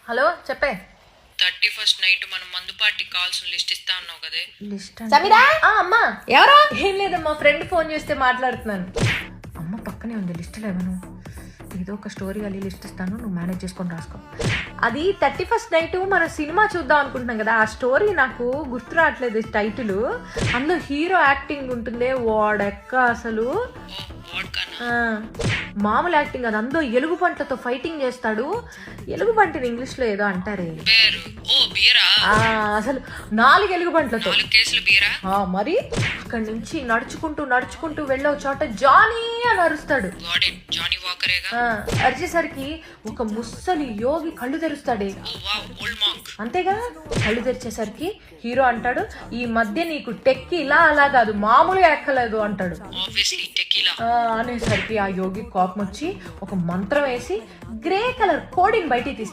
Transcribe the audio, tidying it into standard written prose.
Hello చెప్పే. 31st night మనం మందు పార్టీ కావాల్సిన లిస్ట్ ఇస్తా అన్నావు కదే. లిస్ట్ సమీరా అమ్మా. ఎవరు? ఏం లేదమ్మా, ఫ్రెండ్ ఫోన్ చేస్తే మాట్లాడుతున్నాను. అమ్మ పక్కనే ఉంది లిస్టులో. ఏమను ఏదో ఒక స్టోరీ అల్లి లిస్ట్ ఇస్తాను, నువ్వు మేనేజ్ చేసుకొని రాసుకో. అది 31st నైట్ మనం సినిమా చూద్దాం అనుకుంటున్నాం కదా, ఆ స్టోరీ నాకు గుర్తు రావట్లేదు టైటిల్. అందులో హీరో యాక్టింగ్ ఉంటుందే, వాడెక్క అసలు మామూలు యాక్టింగ్ అది. అందులో ఎలుగు పంటతో ఫైటింగ్ చేస్తాడు. ఎలుగు పంటని ఇంగ్లీష్లో ఏదో అంటారే, అసలు 4 ఎలుగు పంటలతో. మరి అక్కడి నుంచి నడుచుకుంటూ వెళ్ళే చోట జానీ అని అరుస్తాడు. అరిచేసరికి ఒక ముసలి యోగి కళ్ళు తెరుస్తాడే. అంతేగా, కళ్ళు తెరిచేసరికి హీరో అంటాడు, ఈ మధ్య నీకు టెక్కిలా అలా కాదు మామూలుగా ఎక్కలేదు అంటాడు. అనేసరికి ఆ యోగి కోపం వచ్చి ఒక మంత్రం వేసి గ్రే కలర్ కోడిని బయటికి తీస్తాడు.